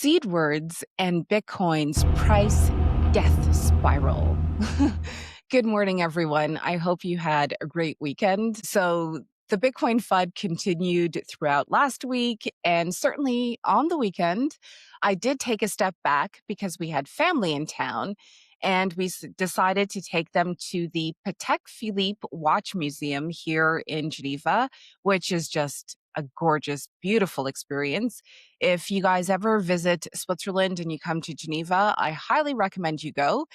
Seed words and Bitcoin's price death spiral. Good morning, everyone. I hope you had a great weekend. So, the Bitcoin FUD continued throughout last week and certainly on the weekend. I did take a step back because we had family in town and we decided to take them to the Patek Philippe Watch Museum here in Geneva, which is just a gorgeous, beautiful experience. If you guys ever visit Switzerland and you come to Geneva, I highly recommend you go.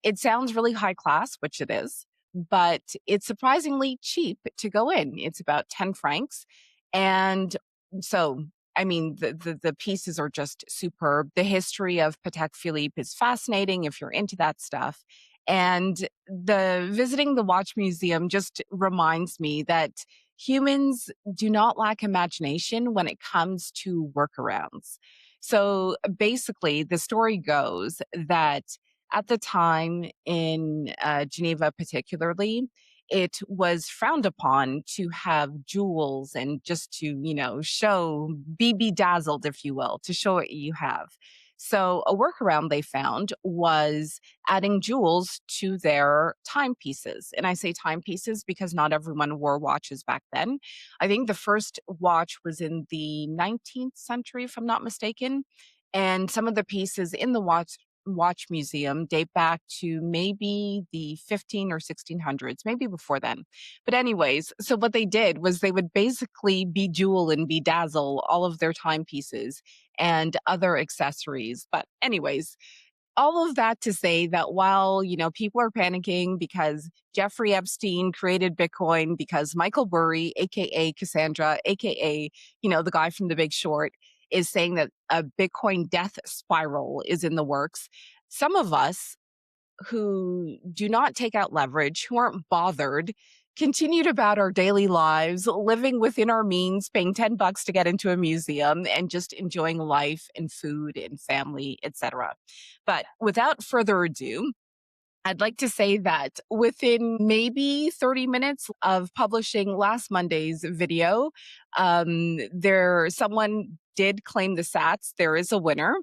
It sounds really high class, which it is, but it's surprisingly cheap to go in. It's about 10 francs. And so, I mean, the pieces are just superb. The history of Patek Philippe is fascinating if you're into that stuff. And the visiting the watch museum just reminds me that humans do not lack imagination when it comes to workarounds. So basically, the story goes that at the time in Geneva, particularly, it was frowned upon to have jewels and just to, show, be bedazzled, if you will, to show what you have. So a workaround they found was adding jewels to their timepieces. And I say timepieces because not everyone wore watches back then. I think the first watch was in the 19th century, if I'm not mistaken. And some of the pieces in the watch museum date back to maybe the 15 or 1600s, maybe before then. But anyways, so what they did was they would basically bejewel and bedazzle all of their timepieces and other accessories. But anyways, all of that to say that while, people are panicking because Jeffrey Epstein created Bitcoin, because Michael Burry, aka Cassandra, aka, the guy from The Big Short, is saying that a Bitcoin death spiral is in the works. Some of us who do not take out leverage, who aren't bothered, continued about our daily lives, living within our means, paying $10 to get into a museum and just enjoying life and food and family, etc. But without further ado, I'd like to say that within maybe 30 minutes of publishing last Monday's video, someone did claim the sats. There is a winner.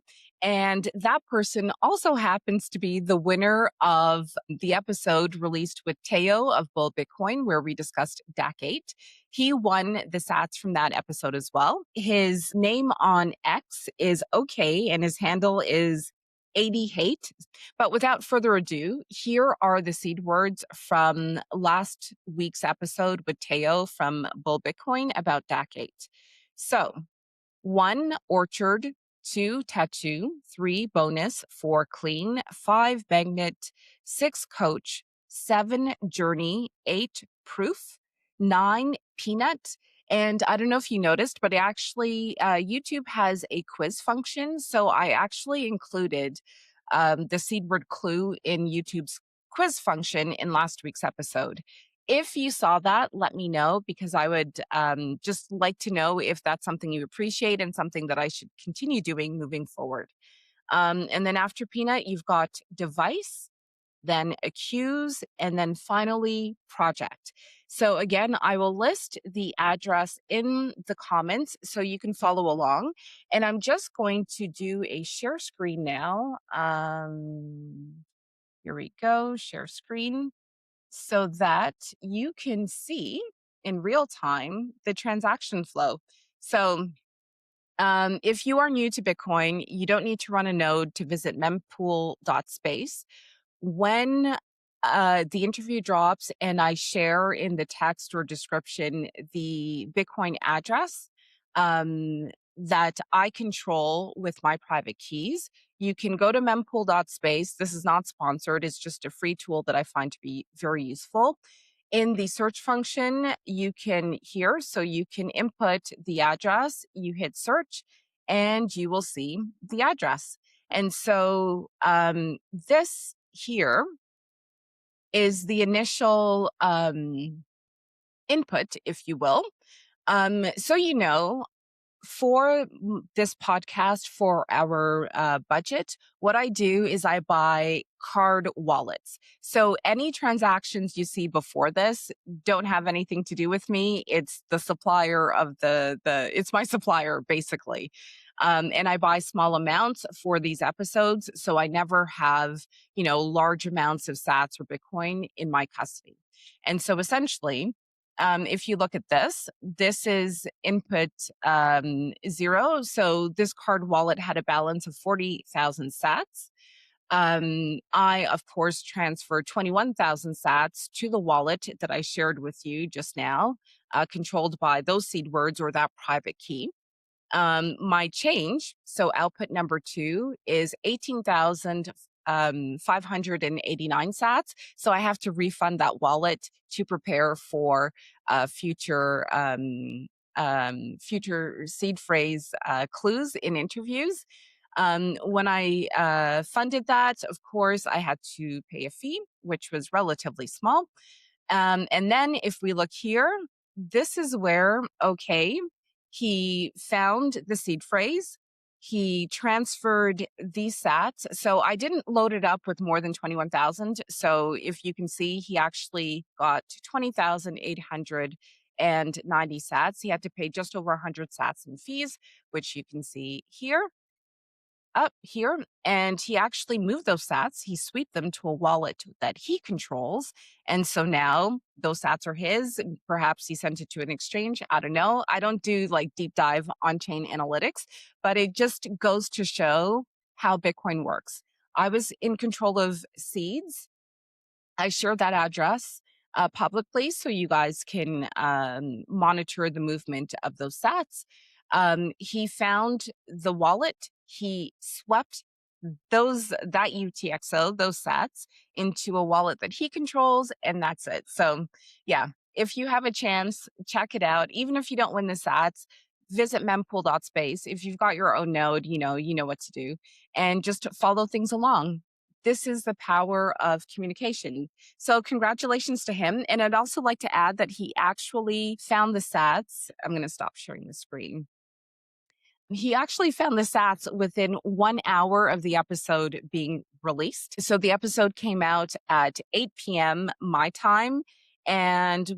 And that person also happens to be the winner of the episode released with Teo of Bull Bitcoin, where we discussed DAC 8. He won the sats from that episode as well. His name on X is okay, and his handle is 80 hate. But without further ado, here are the seed words from last week's episode with Teo from Bull Bitcoin about DAC 8. So, 1, orchard; 2, tattoo; 3, bonus; 4, clean; 5, magnet; 6, coach; 7, journey; 8, proof; 9, peanut. And I don't know if you noticed, but YouTube has a quiz function. So I actually included the seed word clue in YouTube's quiz function in last week's episode. If you saw that, let me know, because I would just like to know if that's something you appreciate and something that I should continue doing moving forward. And then after peanut, you've got device, then accuse, and then finally project. So again, I will list the address in the comments so you can follow along. And I'm just going to do a share screen now. Here we go, share screen, so that you can see in real time the transaction flow. So if you are new to Bitcoin, you don't need to run a node to visit mempool.space. When the interview drops and I share in the text or description the Bitcoin address that I control with my private keys, you can go to mempool.space. This is not sponsored. It's just a free tool that I find to be very useful. In the search function, you can input the address, you hit search, and you will see the address. And so this here is the initial input, if you will. So for this podcast, for our budget, what I do is I buy card wallets. So any transactions you see before this don't have anything to do with me. It's the supplier of it's my supplier, basically. And I buy small amounts for these episodes. So I never have, large amounts of sats or Bitcoin in my custody. And so essentially, if you look at this, this is input 0. So this card wallet had a balance of 40,000 sats. I, of course, transferred 21,000 sats to the wallet that I shared with you just now, controlled by those seed words or that private key. My change, so output number 2 is 18,589 sats. So I have to refund that wallet to prepare for future seed phrase clues in interviews. When I funded that, of course, I had to pay a fee, which was relatively small. And then if we look here, this is where, okay, he found the seed phrase. He transferred these sats. So I didn't load it up with more than 21,000. So if you can see, he actually got 20,890 sats. He had to pay just over 100 sats in fees, which you can see here up here, and he actually moved those sats. He swept them to a wallet that he controls. And so now those sats are his. Perhaps he sent it to an exchange. I don't know. I don't do like deep dive on chain analytics, but it just goes to show how Bitcoin works. I was in control of seeds. I shared that address publicly so you guys can monitor the movement of those sats. He found the wallet. He swept that UTXO, those sats, into a wallet that he controls, and that's it. So, yeah, if you have a chance, check it out. Even if you don't win the sats, visit mempool.space. If you've got your own node, you know what to do, and just follow things along. This is the power of communication. So, congratulations to him. And I'd also like to add that he actually found the sats. I'm going to stop sharing the screen. He actually found the sats within 1 hour of the episode being released. So the episode came out at 8 p.m. my time. And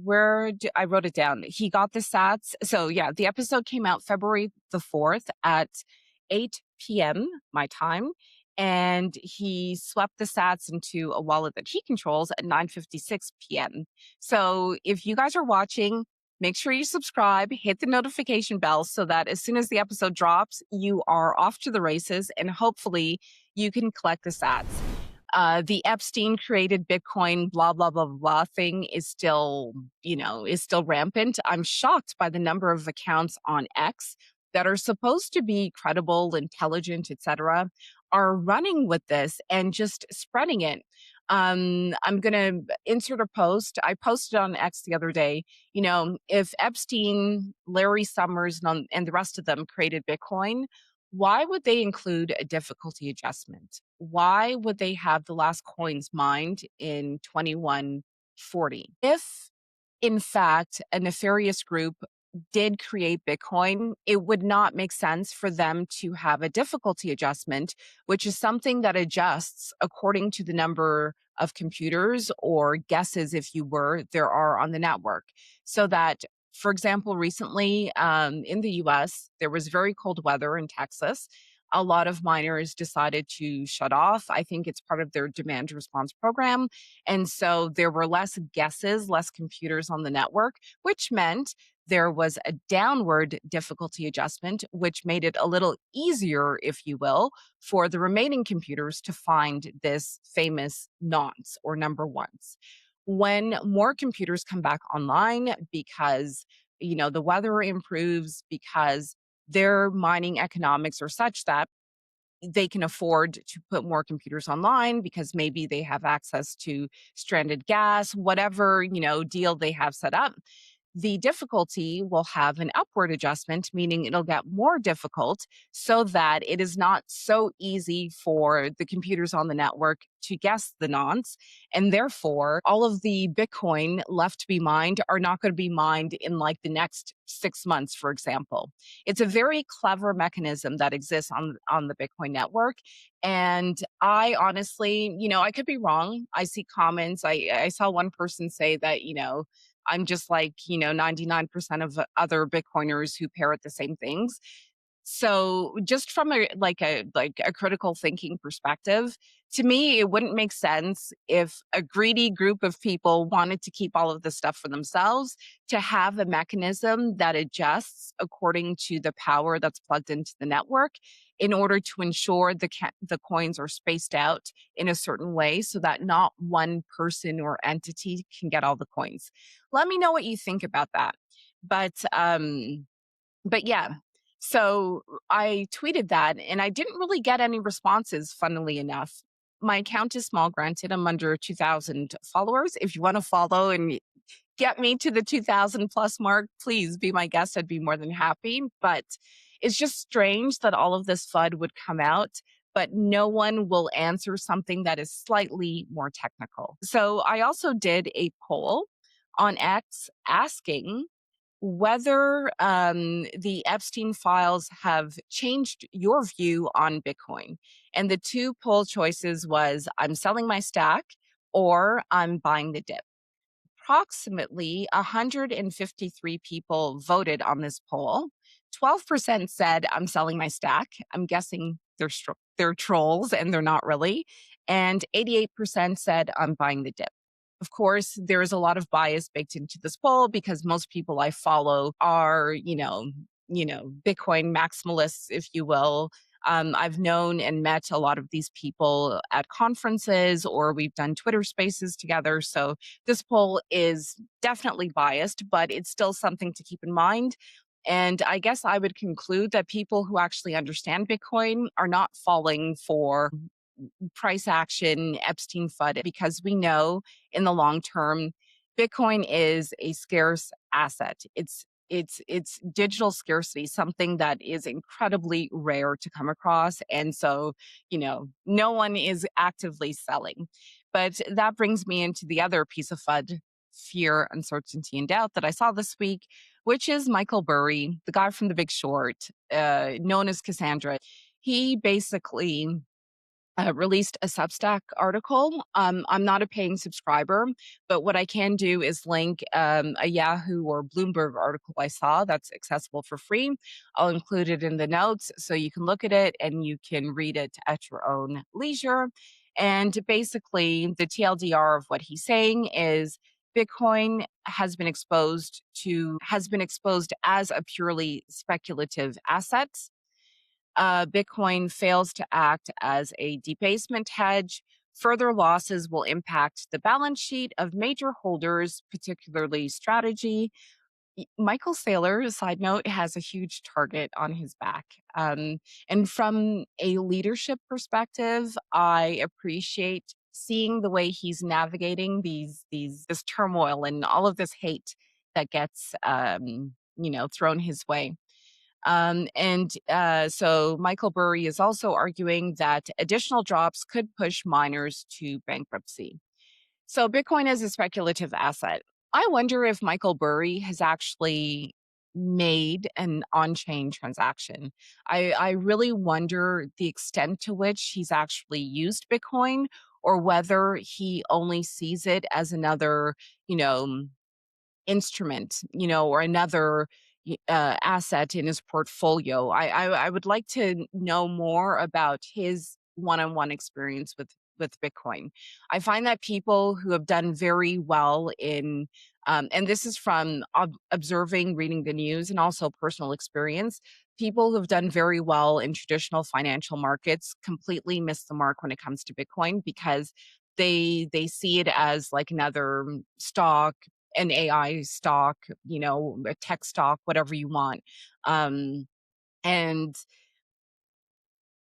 I wrote it down. He got the sats. So yeah, the episode came out February the 4th at 8 p.m. my time. And he swept the sats into a wallet that he controls at 9:56 p.m. So if you guys are watching, make sure you subscribe, hit the notification bell so that as soon as the episode drops, you are off to the races and hopefully you can collect the sats. The Epstein created Bitcoin, blah, blah, blah, blah thing is still rampant. I'm shocked by the number of accounts on X that are supposed to be credible, intelligent, etc., are running with this and just spreading it. I'm going to insert a post. I posted on X the other day, if Epstein, Larry Summers, and the rest of them created Bitcoin, why would they include a difficulty adjustment? Why would they have the last coins mined in 2140? If, in fact, a nefarious group did create Bitcoin, it would not make sense for them to have a difficulty adjustment, which is something that adjusts according to the number of computers or guesses, if you were, there are on the network. So that, for example, recently in the US, there was very cold weather in Texas. A lot of miners decided to shut off. I think it's part of their demand response program. And so there were less guesses, less computers on the network, which meant there was a downward difficulty adjustment, which made it a little easier, if you will, for the remaining computers to find this famous nonce or number ones. When more computers come back online because the weather improves, because their mining economics are such that they can afford to put more computers online because maybe they have access to stranded gas, whatever, deal they have set up, the difficulty will have an upward adjustment, meaning it'll get more difficult so that it is not so easy for the computers on the network to guess the nonce. And therefore, all of the Bitcoin left to be mined are not going to be mined in like the next 6 months, for example. It's a very clever mechanism that exists on the Bitcoin network. And I honestly, I could be wrong. I see comments. I saw one person say that, I'm just like, 99% of other Bitcoiners who parrot the same things. So just from a critical thinking perspective, to me, it wouldn't make sense if a greedy group of people wanted to keep all of this stuff for themselves to have a mechanism that adjusts according to the power that's plugged into the network in order to ensure the coins are spaced out in a certain way so that not one person or entity can get all the coins. Let me know what you think about that. But but yeah, so I tweeted that and I didn't really get any responses, funnily enough. My account is small, granted, I'm under 2,000 followers. If you want to follow and get me to the 2,000 plus mark, please be my guest. I'd be more than happy. But it's just strange that all of this FUD would come out, but no one will answer something that is slightly more technical. So I also did a poll on X asking whether the Epstein files have changed your view on Bitcoin. And the two poll choices was I'm selling my stack or I'm buying the dip. Approximately 153 people voted on this poll. 12% said I'm selling my stack. I'm guessing they're trolls and they're not really. And 88% said I'm buying the dip. Of course, there is a lot of bias baked into this poll because most people I follow are, Bitcoin maximalists, if you will. I've known and met a lot of these people at conferences or we've done Twitter spaces together. So this poll is definitely biased, but it's still something to keep in mind. And I guess I would conclude that people who actually understand Bitcoin are not falling for price action, Epstein FUD, because we know in the long term, Bitcoin is a scarce asset. It's digital scarcity, something that is incredibly rare to come across. And so, no one is actively selling. But that brings me into the other piece of FUD, fear, uncertainty, and doubt that I saw this week, which is Michael Burry, the guy from The Big Short, known as Cassandra. He basically released a Substack article. I'm not a paying subscriber, but what I can do is link a Yahoo or Bloomberg article I saw that's accessible for free. I'll include it in the notes so you can look at it and you can read it at your own leisure. And basically, the TLDR of what he's saying is Bitcoin has been exposed as a purely speculative asset. Bitcoin fails to act as a debasement hedge. Further losses will impact the balance sheet of major holders, particularly Strategy. Michael Saylor, side note, has a huge target on his back. And from a leadership perspective, I appreciate seeing the way he's navigating this turmoil and all of this hate that gets thrown his way. So Michael Burry is also arguing that additional drops could push miners to bankruptcy. So Bitcoin is a speculative asset. I wonder if Michael Burry has actually made an on-chain transaction. I really wonder the extent to which he's actually used Bitcoin or whether he only sees it as another, you know, instrument, or another asset in his portfolio. I would like to know more about his one-on-one experience with Bitcoin. I find that people who have done very well and this is from observing, reading the news, and also personal experience. People who have done very well in traditional financial markets completely miss the mark when it comes to Bitcoin because they see it as like another stock, an AI stock, a tech stock, whatever you want. And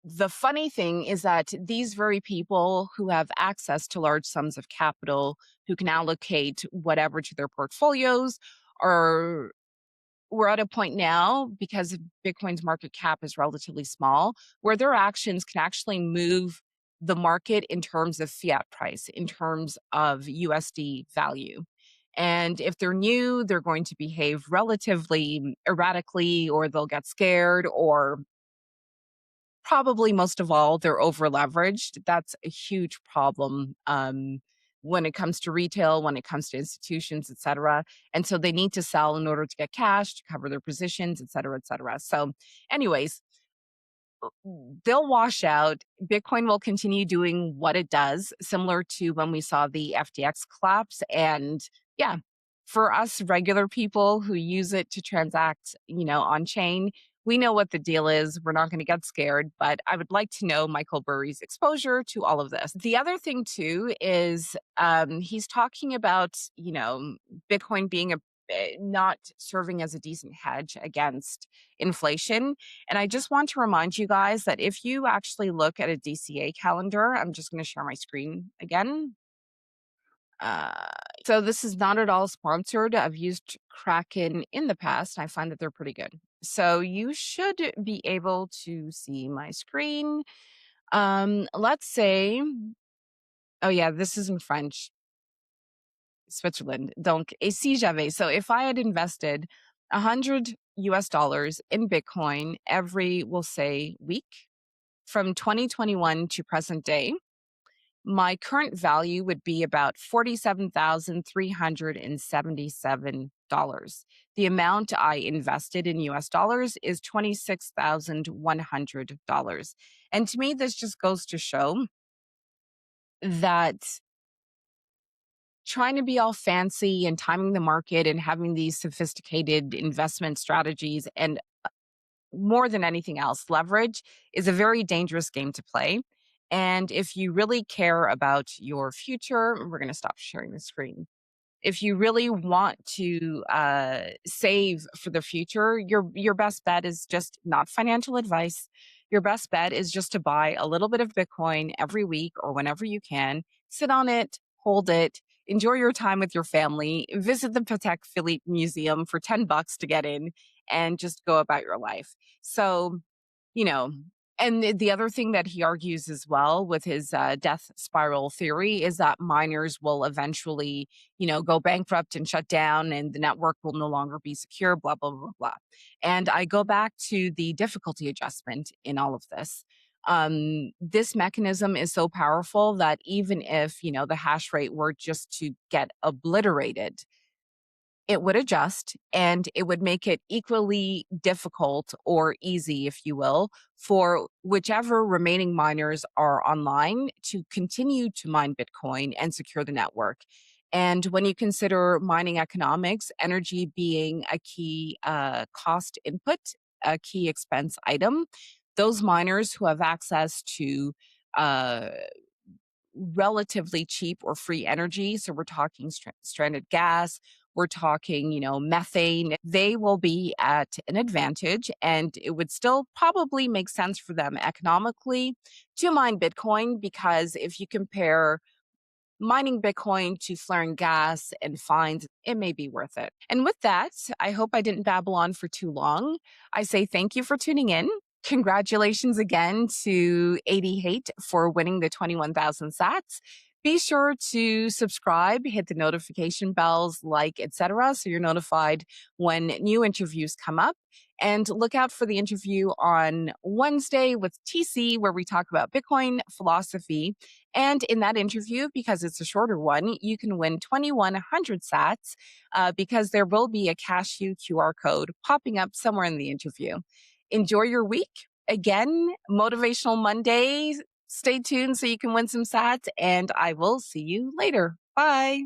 the funny thing is that these very people who have access to large sums of capital, who can allocate whatever to their portfolios, are we're at a point now because Bitcoin's market cap is relatively small, where their actions can actually move the market in terms of fiat price, in terms of USD value. And if they're new, they're going to behave relatively erratically, or they'll get scared, or probably most of all, they're over leveraged. That's a huge problem when it comes to retail, when it comes to institutions, et cetera. And so they need to sell in order to get cash to cover their positions, et cetera, et cetera. So, anyways, they'll wash out. Bitcoin will continue doing what it does, similar to when we saw the FTX collapse. And yeah, for us regular people who use it to transact, on chain, we know what the deal is. We're not going to get scared, but I would like to know Michael Burry's exposure to all of this. The other thing too is he's talking about, Bitcoin being not serving as a decent hedge against inflation. And I just want to remind you guys that if you actually look at a DCA calendar, I'm just going to share my screen again. Uh, so this is not at all sponsored. I've used Kraken in the past. I find that they're pretty good. So you should be able to see my screen. Let's say, oh yeah, this is in French. Switzerland. Donc, et si j'avais, so if I had invested 100 US dollars in Bitcoin every, we'll say, week from 2021 to present day, my current value would be about $47,377. The amount I invested in US dollars is $26,100. And to me, this just goes to show that trying to be all fancy and timing the market and having these sophisticated investment strategies and more than anything else, leverage is a very dangerous game to play. And if you really care about your future, we're going to stop sharing the screen. If you really want to save for the future, your best bet is just not financial advice. Your best bet is just to buy a little bit of Bitcoin every week or whenever you can. Sit on it, hold it, enjoy your time with your family, visit the Patek Philippe Museum for $10 to get in, and just go about your life. So, you know, and the other thing that he argues as well with his death spiral theory is that miners will eventually, go bankrupt and shut down and the network will no longer be secure, blah, blah, blah, blah. And I go back to the difficulty adjustment in all of this. This mechanism is so powerful that even if, the hash rate were just to get obliterated, it would adjust and it would make it equally difficult or easy, if you will, for whichever remaining miners are online to continue to mine Bitcoin and secure the network. And when you consider mining economics, energy being a key cost input, a key expense item, those miners who have access to uh, relatively cheap or free energy. So we're talking stranded gas, we're talking, methane. They will be at an advantage and it would still probably make sense for them economically to mine Bitcoin because if you compare mining Bitcoin to flaring gas and fines, it may be worth it. And with that, I hope I didn't babble on for too long. I say thank you for tuning in. Congratulations again to 80 Hate for winning the 21,000 sats. Be sure to subscribe, hit the notification bells, like, etc., so you're notified when new interviews come up. And look out for the interview on Wednesday with TC, where we talk about Bitcoin philosophy. And in that interview, because it's a shorter one, you can win 2,100 sats because there will be a Cashew QR code popping up somewhere in the interview. Enjoy your week. Again, Motivational Monday. Stay tuned so you can win some sats, and I will see you later. Bye.